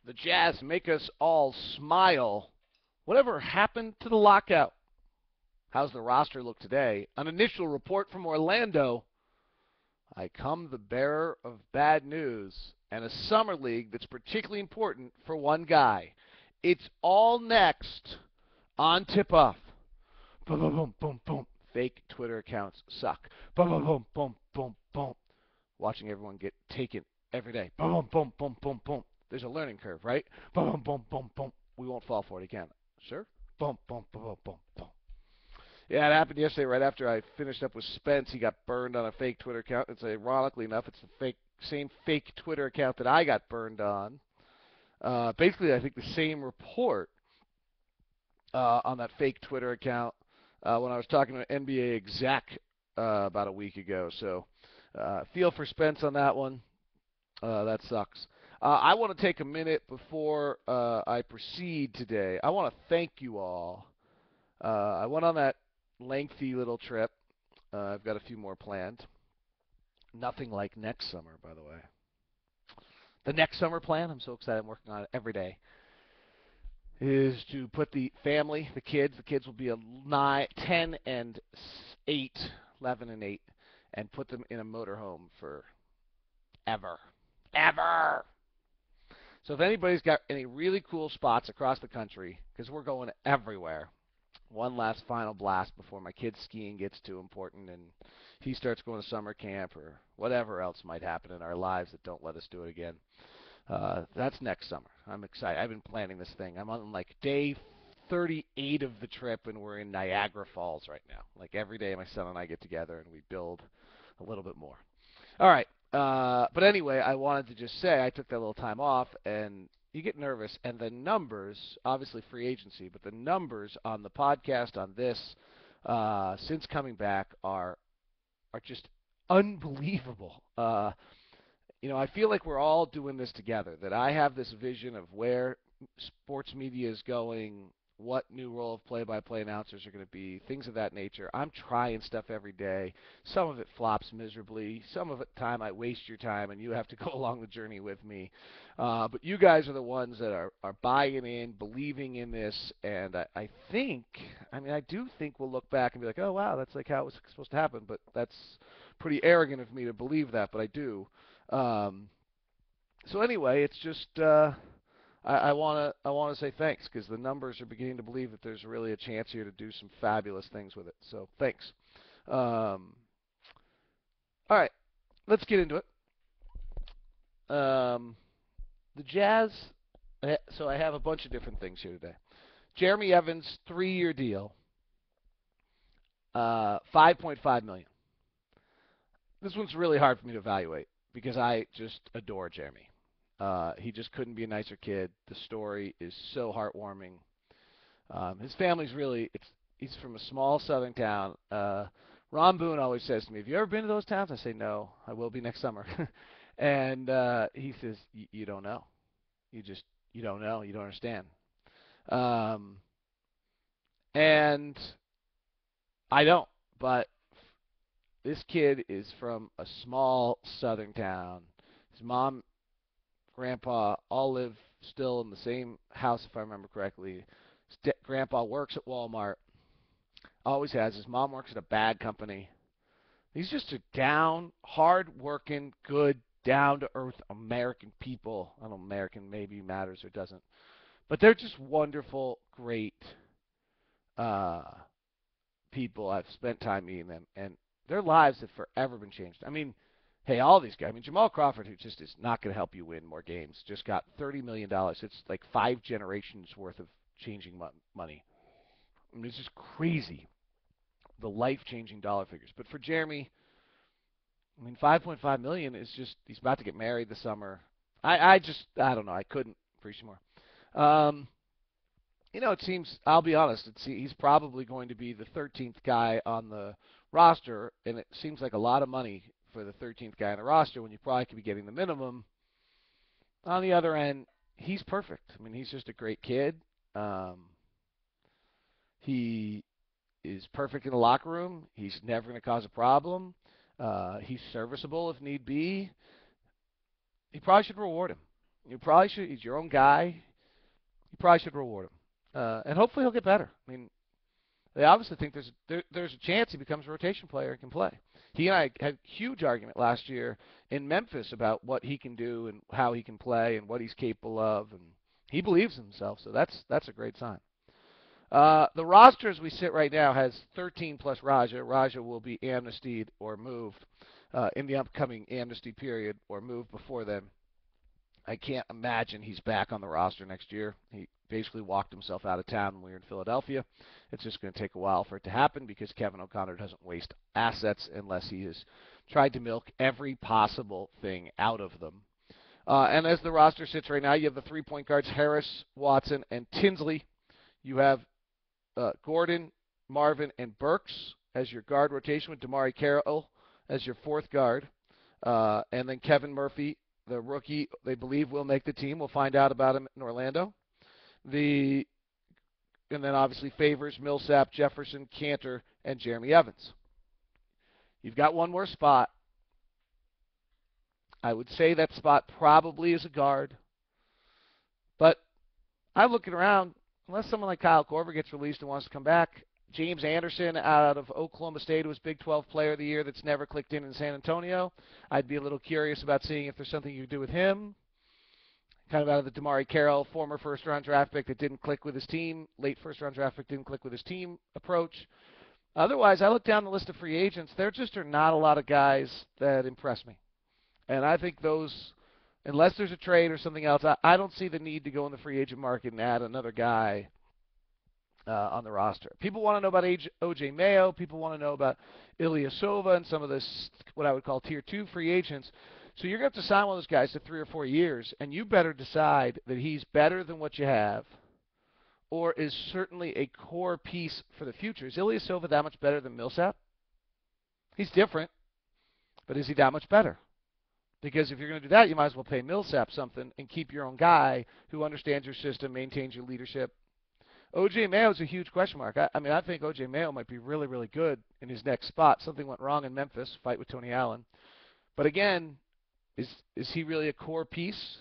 The Jazz make us all smile. Whatever happened to the lockout? How's the roster look today? An initial report from Orlando. I come the bearer of bad news and a summer league that's particularly important for one guy. It's all next on Tip-Off. Boom, boom, boom, boom, boom. Fake Twitter accounts suck. Boom, boom, boom, boom, boom, boom. Watching everyone get taken every day. Boom, boom, boom, boom, boom, boom. There's a learning curve, right? Boom, boom, boom, boom, boom. We won't fall for it again. Sure? Boom, boom, boom, boom, boom, boom. Yeah, it happened yesterday right after I finished up with Spence. He got burned on a fake Twitter account. It's ironically enough, it's the same fake Twitter account that I got burned on. Basically, I think the same report on that fake Twitter account when I was talking to an NBA exec about a week ago. So feel for Spence on that one. That sucks. I want to take a minute before I proceed today. I want to thank you all. I went on that lengthy little trip. I've got a few more planned. Nothing like next summer, by the way. The next summer plan, I'm so excited. I'm working on it every day, is to put the family, the kids will be 10 and 8, 11 and 8, and put them in a motorhome for ever. Ever! So if anybody's got any really cool spots across the country, because we're going everywhere, one last final blast before my kid's skiing gets too important and he starts going to summer camp or whatever else might happen in our lives that don't let us do it again. That's next summer. I'm excited. I've been planning this thing. I'm on like day 38 of the trip, and we're in Niagara Falls right now. Like every day, my son and I get together and we build a little bit more. All right. But anyway, I wanted to just say I took that little time off, and you get nervous, and the numbers, obviously free agency, but the numbers on the podcast on this since coming back are just unbelievable. I feel like we're all doing this together, that I have this vision of where sports media is going, what new role of play-by-play announcers are going to be, things of that nature. I'm trying stuff every day. Some of it flops miserably. Some of it time I waste your time, and you have to go along the journey with me. But you guys are the ones that are buying in, believing in this, and I do think we'll look back and be like, oh, wow, that's like how it was supposed to happen. But that's pretty arrogant of me to believe that, but I do. So anyway, it's just I want to say thanks because the numbers are beginning to believe that there's really a chance here to do some fabulous things with it. So thanks. All right, let's get into it. The Jazz. So I have a bunch of different things here today. Jeremy Evans, 3-year deal, $5.5 million. This one's really hard for me to evaluate because I just adore Jeremy. He just couldn't be a nicer kid. The story is so heartwarming. His family's he's from a small southern town. Ron Boone always says to me, have you ever been to those towns? I say, no, I will be next summer. And he says, you don't know. You don't know. You don't understand. And I don't, but this kid is from a small southern town. His mom, grandpa all live still in the same house, if I remember correctly. Grandpa works at Walmart. Always has. His mom works at a bag company. He's just a hard-working, good, down-to-earth American people. I don't know, American maybe matters or doesn't. But they're just wonderful, great people. I've spent time meeting them, and their lives have forever been changed. I mean, hey, all these guys. I mean, Jamal Crawford, who just is not going to help you win more games, just got $30 million. It's like 5 generations worth of changing money. I mean, it's just crazy, the life-changing dollar figures. But for Jeremy, I mean, $5.5 million is just, he's about to get married this summer. I don't know. I couldn't appreciate more. It seems, I'll be honest, he's probably going to be the 13th guy on the roster, and it seems like a lot of money for the 13th guy on the roster when you probably could be getting the minimum. On the other end, he's perfect. I mean, he's just a great kid. He is perfect in the locker room. He's never going to cause a problem. He's serviceable if need be. You probably should reward him. You probably should. He's your own guy. You probably should reward him, and hopefully he'll get better. I mean, they obviously think there's a chance he becomes a rotation player and can play. He and I had a huge argument last year in Memphis about what he can do and how he can play and what he's capable of, and he believes in himself, so that's a great sign. The roster as we sit right now has 13 plus Raja. Raja will be amnestied or moved in the upcoming amnesty period or moved before then. I can't imagine he's back on the roster next year. He basically walked himself out of town when we were in Philadelphia. It's just going to take a while for it to happen because Kevin O'Connor doesn't waste assets unless he has tried to milk every possible thing out of them. And as the roster sits right now, you have the 3-point guards, Harris, Watson, and Tinsley. You have Gordon, Marvin, and Burks as your guard rotation with Damari Carroll as your fourth guard. And then Kevin Murphy, the rookie, they believe will make the team. We'll find out about him in Orlando. And then obviously Favors, Millsap, Jefferson, Kanter, and Jeremy Evans. You've got one more spot. I would say that spot probably is a guard. But I'm looking around, unless someone like Kyle Korver gets released and wants to come back, James Anderson out of Oklahoma State, who was Big 12 Player of the Year that's never clicked in San Antonio. I'd be a little curious about seeing if there's something you could do with him. Kind of out of the Damari Carroll, former first-round draft pick that didn't click with his team, late first-round draft pick didn't click with his team approach. Otherwise, I look down the list of free agents. There just are not a lot of guys that impress me. And I think those, unless there's a trade or something else, I don't see the need to go in the free agent market and add another guy on the roster. People want to know about O.J. Mayo. People want to know about Ilyasova and some of this, what I would call Tier 2 free agents. So you're going to have to sign one of those guys to 3 or 4 years, and you better decide that he's better than what you have or is certainly a core piece for the future. Is Ilyasova that much better than Millsap? He's different, but is he that much better? Because if you're going to do that, you might as well pay Millsap something and keep your own guy who understands your system, maintains your leadership. O.J. Mayo is a huge question mark. I think O.J. Mayo might be really, really good in his next spot. Something went wrong in Memphis, fight with Tony Allen. But again, is he really a core piece?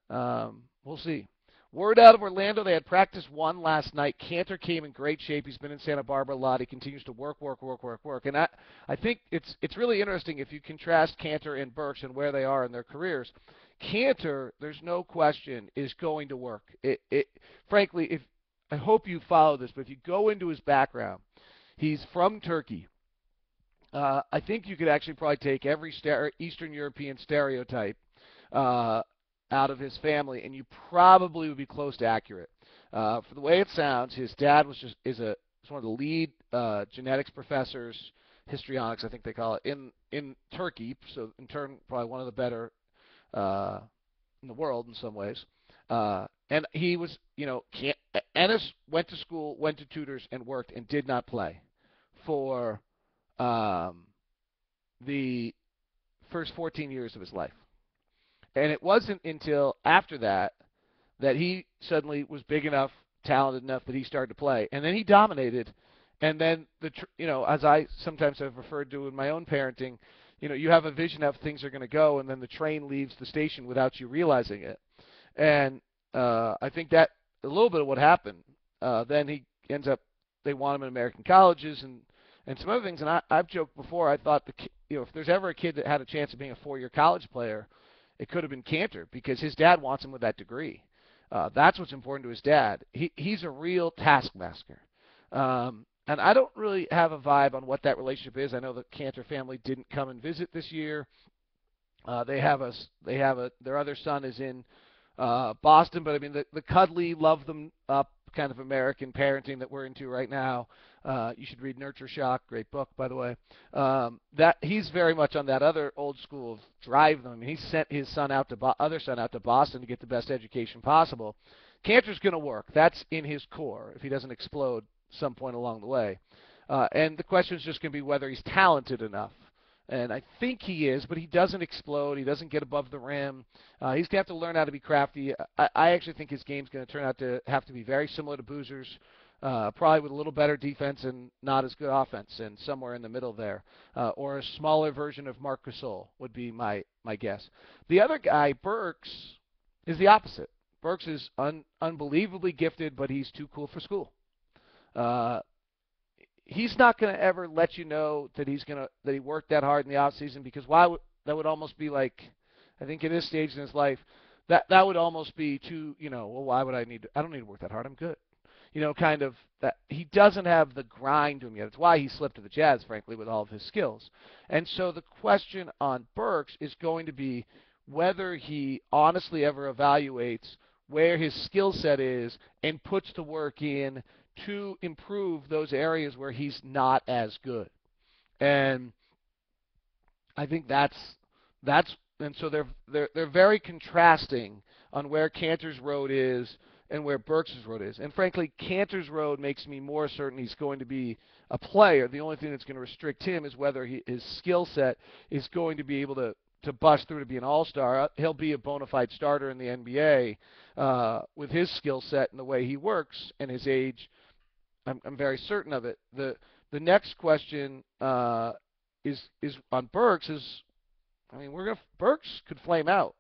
We'll see. Word out of Orlando, they had practice 1 last night. Kanter came in great shape. He's been in Santa Barbara a lot. He continues to work. And I think it's really interesting if you contrast Kanter and Burks and where they are in their careers. Kanter, there's no question, is going to work. Frankly, I hope you follow this, but if you go into his background, he's from Turkey. I think you could actually probably take every Eastern European stereotype out of his family, and you probably would be close to accurate. For the way it sounds, his dad is one of the lead genetics professors, histrionics, I think they call it, in Turkey. So in turn, probably one of the better in the world in some ways. And he was, Ennis went to school, went to tutors, and worked, and did not play for the first 14 years of his life. And it wasn't until after that he suddenly was big enough, talented enough that he started to play. And then he dominated. And then, as I sometimes have referred to in my own parenting, you have a vision of things are going to go, and then the train leaves the station without you realizing it. And I think that a little bit of what happened. Then he ends up, they want him in American colleges and some other things. And I've joked before, I thought, if there's ever a kid that had a chance of being a 4-year college player, it could have been Kanter because his dad wants him with that degree. That's what's important to his dad. He's a real taskmaster. And I don't really have a vibe on what that relationship is. I know the Kanter family didn't come and visit this year. Their other son is in Boston, but I mean the cuddly, love them up kind of American parenting that we're into right now. You should read Nurture Shock, great book by the way. That he's very much on that other old school of drive them. I mean, he sent his other son out to Boston to get the best education possible. Kanter's going to work. That's in his core if he doesn't explode some point along the way. And the question is just going to be whether he's talented enough. And I think he is, but he doesn't explode. He doesn't get above the rim. He's going to have to learn how to be crafty. I actually think his game's going to turn out to have to be very similar to Boozer's, probably with a little better defense and not as good offense, and somewhere in the middle there. Or a smaller version of Marc Gasol would be my guess. The other guy, Burks, is the opposite. Burks is unbelievably gifted, but he's too cool for school. Uh, he's not going to ever let you know that that he worked that hard in the off season, because that would almost be like, I think at this stage in his life, that would almost be too, well, why would I don't need to work that hard. I'm good. Kind of that he doesn't have the grind to him yet. It's why he slipped to the Jazz, frankly, with all of his skills. And so the question on Burks is going to be whether he honestly ever evaluates where his skill set is and puts the work in to improve those areas where he's not as good. And I think that's and so they're very contrasting on where Kanter's road is and where Burks' road is. And frankly, Kanter's road makes me more certain he's going to be a player. The only thing that's going to restrict him is whether his skill set is going to be able to bust through to be an all-star. He'll be a bona fide starter in the NBA with his skill set and the way he works and his age. I'm very certain of it. The next question is on Burks. Burks could flame out.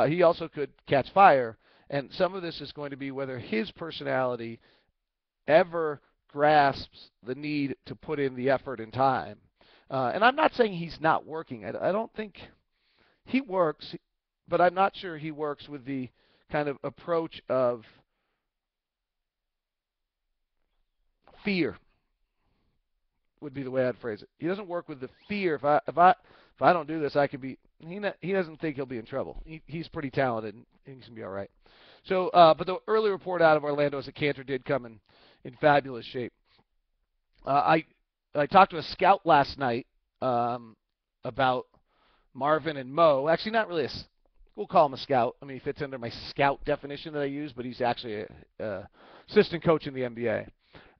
He also could catch fire, and some of this is going to be whether his personality ever grasps the need to put in the effort and time. And I'm not saying he's not working. I don't think he works, but I'm not sure he works with the kind of approach of fear, would be the way I'd phrase it. He doesn't work with the fear. If I don't do this, I could be. He doesn't think he'll be in trouble. He's pretty talented, and he's gonna be all right. So, but the early report out of Orlando is that Kanter did come in fabulous shape. I talked to a scout last night about Marvin and Mo. Actually, not really we'll call him a scout. I mean, he fits under my scout definition that I use, but he's actually a assistant coach in the NBA,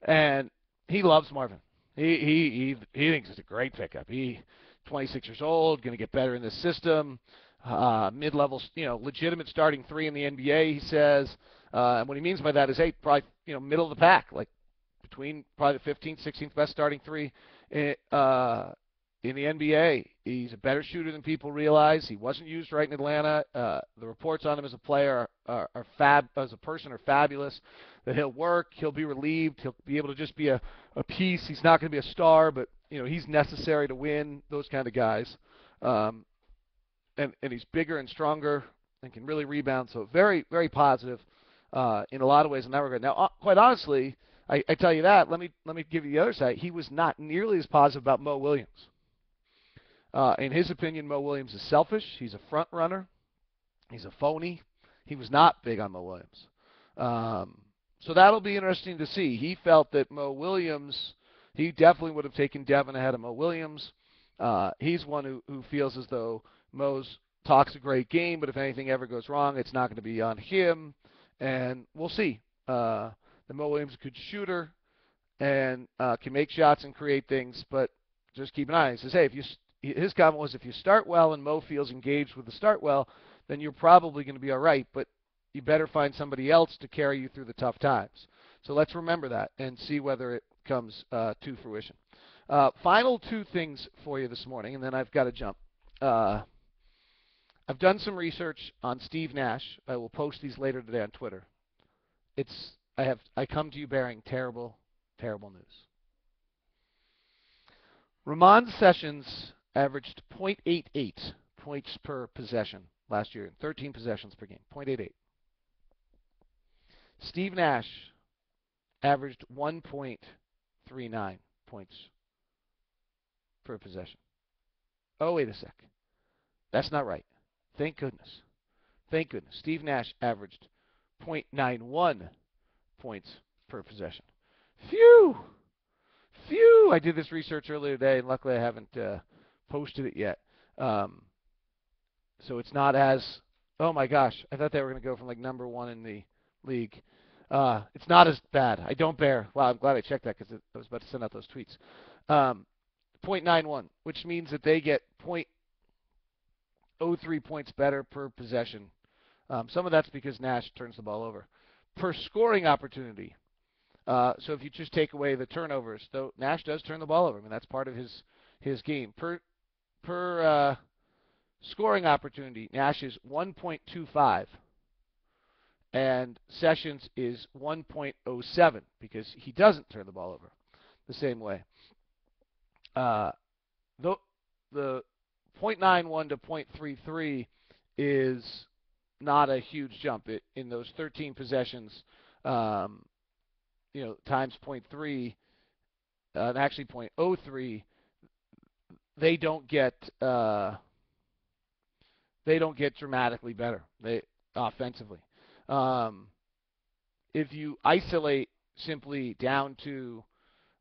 and he loves Marvin. He thinks it's a great pickup. 26 years old, going to get better in this system. Mid-level, legitimate starting three in the NBA, he says. And what he means by that is, hey, probably, middle of the pack, like between probably the 15th, 16th best starting three in the NBA. He's a better shooter than people realize. He wasn't used right in Atlanta. The reports on him as a player as a person are fabulous. That he'll work, he'll be relieved, he'll be able to just be a piece. He's not going to be a star, but he's necessary to win. Those kind of guys, and he's bigger and stronger and can really rebound. So very, very positive in a lot of ways in that regard. Now, quite honestly, I tell you that. Let me give you the other side. He was not nearly as positive about Mo Williams. In his opinion, Mo Williams is selfish. He's a front runner. He's a phony. He was not big on Mo Williams. So that'll be interesting to see. He felt that Mo Williams, he definitely would have taken Devin ahead of Mo Williams. He's one who feels as though Mo's talks a great game, but if anything ever goes wrong, it's not going to be on him. And we'll see. The Mo Williams is a good shooter and can make shots and create things, but just keep an eye. He says, hey, his comment was, if you start well and Mo feels engaged with the start well, then you're probably going to be all right, but you better find somebody else to carry you through the tough times. So let's remember that and see whether it comes to fruition. Final two things for you this morning, and then I've got to jump. I've done some research on Steve Nash. I will post these later today on Twitter. I come to you bearing terrible, terrible news. Ramon Sessions averaged .88 points per possession last year, 13 possessions per game, .88. Steve Nash averaged 1.39 points per possession. Oh, wait a sec. That's not right. Thank goodness. Thank goodness. Steve Nash averaged .91 points per possession. Phew! Phew! I did this research earlier today, and luckily I haven't posted it yet. So it's not as, oh my gosh, I thought they were going to go from like number one in the league. It's not as bad. I don't bear. Wow, I'm glad I checked that because I was about to send out those tweets. .91, which means that they get .03 points better per possession. Some of that's because Nash turns the ball over. Per scoring opportunity. So if you just take away the turnovers, though Nash does turn the ball over. I mean, that's part of his game. Per scoring opportunity, Nash is 1.25 and Sessions is 1.07 because he doesn't turn the ball over the same way. The 0.91 to 0.33 is not a huge jump. In those 13 possessions, times 0.3, and actually 0.03, they don't get dramatically better. Offensively. If you isolate simply down to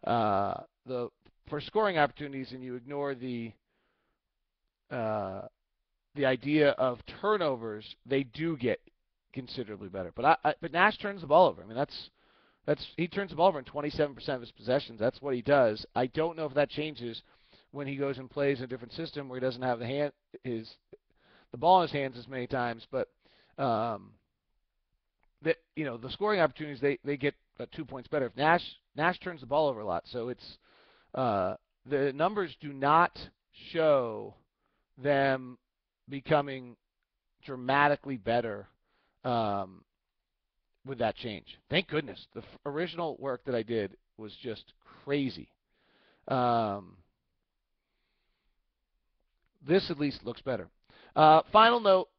for scoring opportunities and you ignore the idea of turnovers, they do get considerably better. But Nash turns the ball over. I mean, he turns the ball over in 27% of his possessions. That's what he does. I don't know if that changes when he goes and plays in a different system where he doesn't have the ball in his hands as many times. But the scoring opportunities they get 2 points better if Nash turns the ball over a lot. So it's the numbers do not show them becoming dramatically better with that change. Thank goodness. The original work that I did was just crazy. This at least looks better. Final note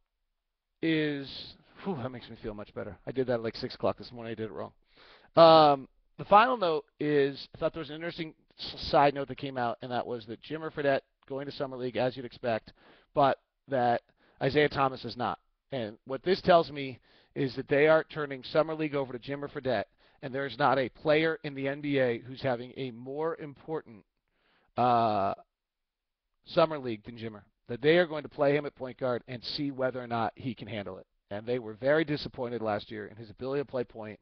is, that makes me feel much better. I did that at like 6 o'clock this morning. I did it wrong. The final note is, I thought there was an interesting side note that came out, and that was that Jimmer Fredette going to Summer League, as you'd expect, but that Isaiah Thomas is not. And what this tells me is that they are turning Summer League over to Jimmer Fredette, and there's not a player in the NBA who's having a more important Summer League than Jimmer. That they are going to play him at point guard and see whether or not he can handle it. And they were very disappointed last year in his ability to play point,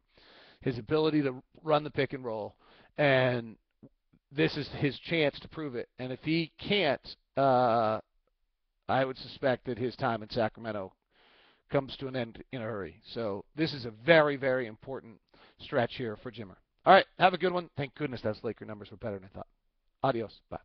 his ability to run the pick and roll, and this is his chance to prove it. And if he can't, I would suspect that his time in Sacramento comes to an end in a hurry. So this is a very, very important stretch here for Jimmer. All right, have a good one. Thank goodness those Laker numbers were better than I thought. Adios. Bye.